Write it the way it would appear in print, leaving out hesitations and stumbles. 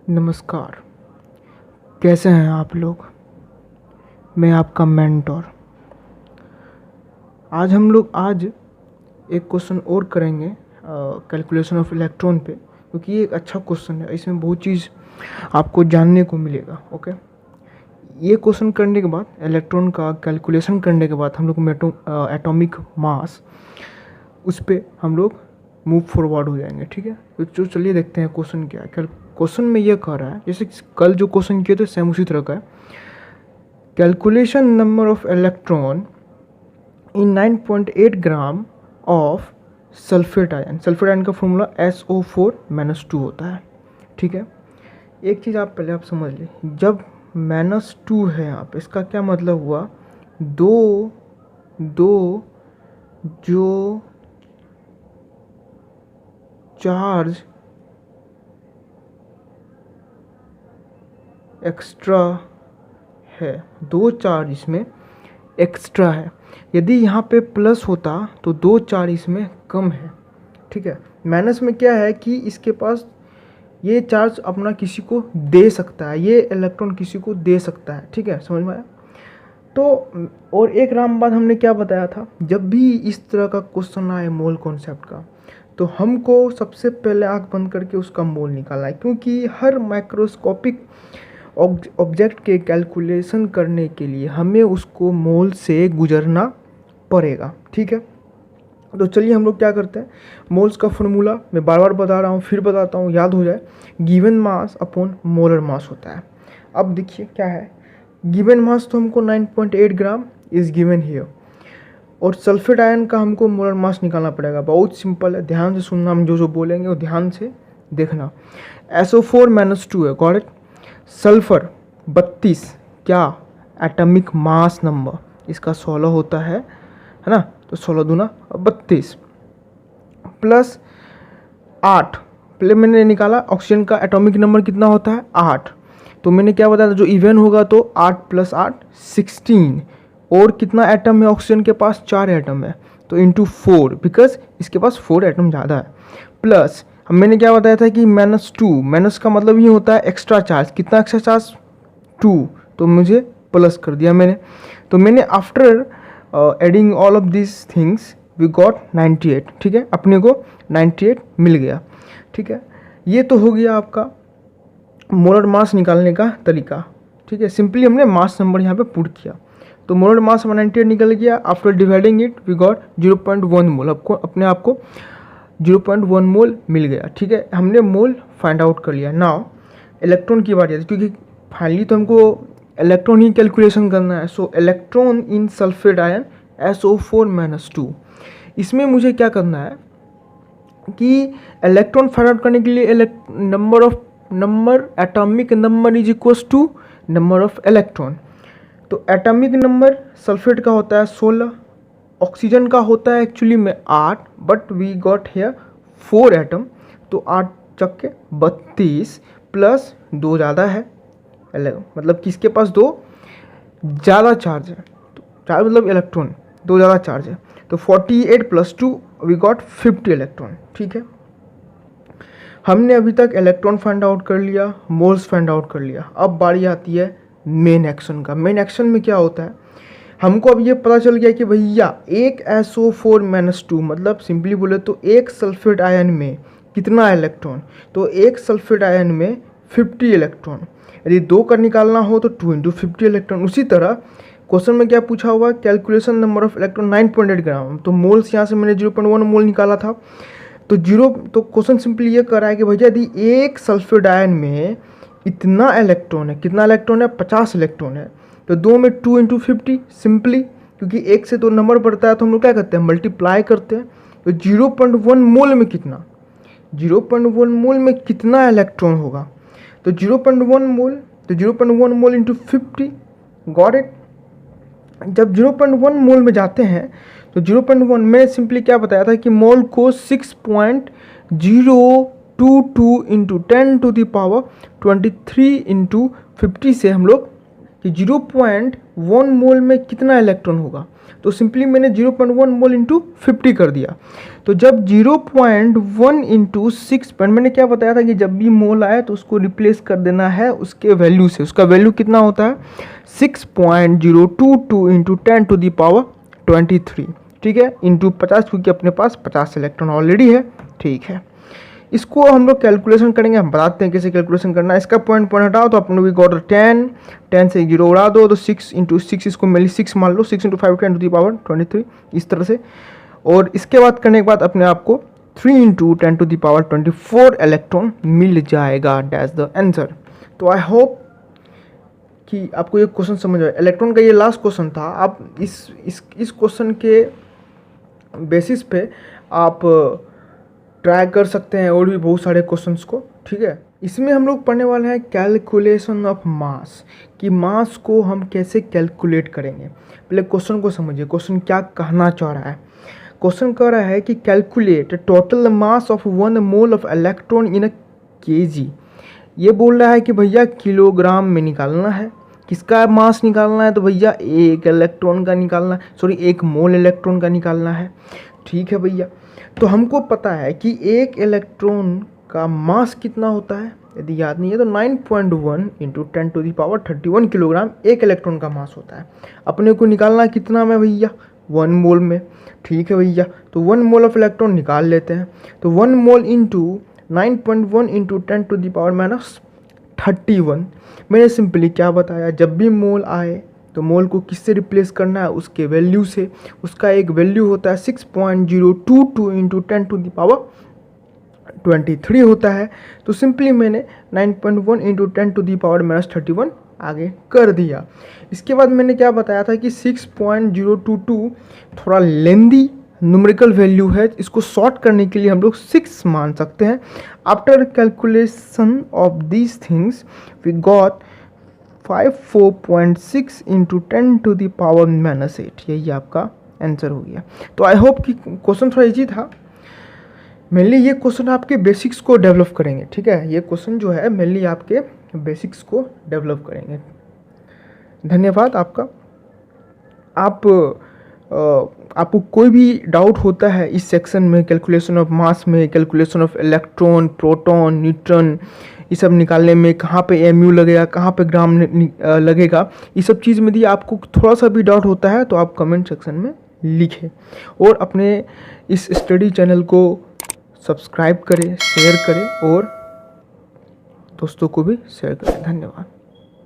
नमस्कार। कैसे हैं आप लोग। मैं आपका मेंटोर। आज एक क्वेश्चन और करेंगे कैलकुलेशन ऑफ इलेक्ट्रॉन पे, क्योंकि ये एक अच्छा क्वेश्चन है। इसमें बहुत चीज़ आपको जानने को मिलेगा। ओके, ये क्वेश्चन करने के बाद, इलेक्ट्रॉन का कैलकुलेशन करने के बाद, हम लोग एटॉमिक मास, उस पर हम लोग मूव फॉरवर्ड हो जाएंगे। ठीक है, तो चलिए देखते हैं क्वेश्चन क्या है। क्वेश्चन में ये कह रहा है, जैसे कल जो क्वेश्चन किए थे सेम उसी तरह का है। Calculation number of electron in 9.8 gram of sulphate ion. Sulphate ion का फॉर्मूला SO4-2 होता है। ठीक है, एक चीज़ आप समझ लें, जब -2 है यहाँ पे, इसका क्या मतलब हुआ, दो जो चार्ज एक्स्ट्रा है, दो चार्ज इसमें एक्स्ट्रा है। यदि यहाँ पे प्लस होता तो दो चार्ज इसमें कम है। ठीक है, माइनस में क्या है कि इसके पास ये चार्ज अपना किसी को दे सकता है, ये इलेक्ट्रॉन किसी को दे सकता है। ठीक है, समझ में आया। तो और एक राम बाद हमने क्या बताया था, जब भी इस तरह का क्वेश्चन आए मोल कॉन्सेप्ट का, तो हमको सबसे पहले आँख बंद करके उसका मोल निकालना है, क्योंकि हर माइक्रोस्कोपिक ऑब्जेक्ट के कैलकुलेशन करने के लिए हमें उसको मोल से गुजरना पड़ेगा। ठीक है, तो चलिए हम लोग क्या करते हैं, मोल्स का फॉर्मूला मैं बार बार बता रहा हूँ, फिर बताता हूँ, याद हो जाए। Given mass upon molar mass होता है। अब देखिए क्या है, गिवन मास तो हमको 9.8 ग्राम इज़ गिवन हियर, और सल्फेट आयन का हमको मोलर मास निकालना पड़ेगा। बहुत सिंपल है, ध्यान से सुनना, हम जो बोलेंगे वो ध्यान से देखना। SO4-2 है, गॉट इट। सल्फर 32, क्या एटॉमिक मास नंबर, इसका 16 होता है ना, तो 16 दूना 32 प्लस 8। पहले मैंने निकाला ऑक्सीजन का एटॉमिक नंबर कितना होता है, 8। तो मैंने क्या बताया था, जो इवन होगा तो 8 + 8 16। और कितना एटम है ऑक्सीजन के पास, 4 एटम है, तो इंटू 4, बिकॉज इसके पास 4 एटम ज़्यादा है। प्लस मैंने क्या बताया था कि -2, माइनस का मतलब ये होता है एक्स्ट्रा चार्ज। कितना एक्स्ट्रा चार्ज, 2, तो मुझे प्लस कर दिया मैंने। तो मैंने after adding all of this things we got 98। ठीक है, अपने को 98 मिल गया। ठीक है, ये तो हो गया आपका मोलर मास निकालने का तरीका। ठीक है, सिंपली हमने मास नंबर यहाँ पे पुट किया, तो मोलर मास 98 निकल गया। After dividing it we got 0.1 mole. आपको अपने आप को 0.1 मोल मिल गया। ठीक है, हमने मोल फाइंड आउट कर लिया। नाउ इलेक्ट्रॉन की बात है, क्योंकि फाइनली तो हमको इलेक्ट्रॉन ही कैलकुलेशन करना है। सो electron in sulphate ion SO4-2, इसमें मुझे क्या करना है कि इलेक्ट्रॉन फाइंड आउट करने के लिए number atomic number is equals to number of electron. तो एटॉमिक नंबर सल्फेट का होता है 16, ऑक्सीजन का होता है एक्चुअली में 8, but we got here 4 atom, तो 8 चक्के 32 प्लस 2 ज़्यादा है, मतलब किसके पास 2 ज़्यादा चार्ज है, तो चार्ज मतलब इलेक्ट्रॉन, 2 ज़्यादा चार्ज है, तो 48 + 2 वी गॉट 50 इलेक्ट्रॉन। ठीक है, हमने अभी तक इलेक्ट्रॉन फाइंड आउट कर लिया, मोल्स फाइंड आउट कर लिया। अब बारी आती है मेन एक्शन का। मेन एक्शन में क्या होता है, हमको अब ये पता चल गया कि भैया एक SO4-2, मतलब सिंपली बोले तो एक सल्फेट आयन में कितना इलेक्ट्रॉन, तो एक सल्फेट आयन में 50 इलेक्ट्रॉन। यदि 2 का निकालना हो तो 2 × 50 इलेक्ट्रॉन। उसी तरह क्वेश्चन में क्या पूछा हुआ, कैलकुलेशन नंबर ऑफ इलेक्ट्रॉन 9.8 ग्राम, तो मोल्स यहाँ से मैंने 0.1 मोल निकाला था, तो क्वेश्चन सिंपली ये कर रहा है कि भैया यदि एक सल्फेट आयन में इतना इलेक्ट्रॉन है, कितना इलेक्ट्रॉन है, 50 इलेक्ट्रॉन है, तो 2 में 2 × 50, सिंपली क्योंकि एक से तो नंबर बढ़ता है तो हम लोग क्या करते हैं, मल्टीप्लाई करते हैं। तो 0.1 मोल में कितना, 0.1 मोल में कितना इलेक्ट्रॉन होगा, तो 0.1 मोल, तो 0.1 मोल इंटू 50, गॉट इट। जब 0.1 मोल में जाते हैं तो 0.1 में सिंपली क्या बताया था कि मोल को 6.022 × 10⁻23 × 50 से हम लोग कि 0.1 मोल में कितना इलेक्ट्रॉन होगा, तो सिंपली मैंने 0.1 मोल इंटू 50 कर दिया। तो जब 0.1 इंटू 6, मैंने क्या बताया था कि जब भी मोल आए तो उसको रिप्लेस कर देना है उसके वैल्यू से। उसका वैल्यू कितना होता है 6.022 इंटू 10⁻23, ठीक है, इंटू 50, क्योंकि अपने पास 50 इलेक्ट्रॉन ऑलरेडी है, ठीक है। इसको हम लोग कैलकुलेशन करेंगे, हम बताते हैं कैसे कैलकुलेशन करना है। इसका पॉइंट हटाओ तो अपने भी गॉट 10 से 0 उड़ा दो तो 6 इंटू 6, इसको मेनली 6 मान लो, 6 इंटू 5 10⁻23 इस तरह से। और इसके बाद करने के बाद अपने आप को 3 इंटू 10⁻24 इलेक्ट्रॉन मिल जाएगा, डैश द आंसर। तो आई होप कि आपको ये क्वेश्चन समझ आए। इलेक्ट्रॉन का ये लास्ट क्वेश्चन था। आप इस क्वेश्चन के बेसिस पे आप ट्राई कर सकते हैं और भी बहुत सारे क्वेश्चंस को, ठीक है। इसमें हम लोग पढ़ने वाले हैं कैलकुलेशन ऑफ मास, कि मास को हम कैसे कैलकुलेट करेंगे। पहले क्वेश्चन को समझिए, क्वेश्चन क्या कहना चाह रहा है। क्वेश्चन कह रहा है कि calculate total mass of 1 mole of electron in a KG. ये बोल रहा है कि भैया किलोग्राम में निकालना है। किसका मास निकालना है, तो भैया एक इलेक्ट्रॉन का निकालना है, सॉरी 1 मोल इलेक्ट्रॉन का निकालना है, ठीक है भैया। तो हमको पता है कि एक इलेक्ट्रॉन का मास कितना होता है, यदि याद नहीं है तो 9.1 इंटू 10⁻31 किलोग्राम एक इलेक्ट्रॉन का मास होता है। अपने को निकालना कितना में भैया 1 मोल में, ठीक है भैया। तो 1 मोल ऑफ इलेक्ट्रॉन निकाल लेते हैं। तो 1 मोल इंटू 9.1 इंटू 10⁻31, मैंने सिंपली क्या बताया, जब भी मोल आए तो मोल को किससे रिप्लेस करना है, उसके वैल्यू से। उसका एक वैल्यू होता है 6.022 इंटू 10⁻23 होता है। तो सिंपली मैंने 9.1 इंटू 10⁻31 आगे कर दिया। इसके बाद मैंने क्या बताया था कि 6.022 थोड़ा लेंदी न्यूमेरिकल वैल्यू है, इसको सॉर्ट करने के लिए हम लोग 6 मान सकते हैं। After calculation of these things we got 54.6 into 10⁻⁻8, यही आपका आंसर हो गया। तो आई होप कि क्वेश्चन थोड़ा इजी था। मेनली ये क्वेश्चन आपके बेसिक्स को डेवलप करेंगे, ठीक है। ये क्वेश्चन जो है मेनली आपके बेसिक्स को डेवलप करेंगे। धन्यवाद आपका। आपको कोई भी डाउट होता है इस सेक्शन में, कैलकुलेशन ऑफ मास में, calculation of electron, proton, neutron, ये सब निकालने में, कहाँ पे एमयू लगेगा, कहाँ पे ग्राम लगेगा, ये सब चीज़ में यदि आपको थोड़ा सा भी डाउट होता है तो आप कमेंट सेक्शन में लिखें। और अपने इस स्टडी चैनल को सब्सक्राइब करें, शेयर करें और दोस्तों को भी शेयर करें। धन्यवाद।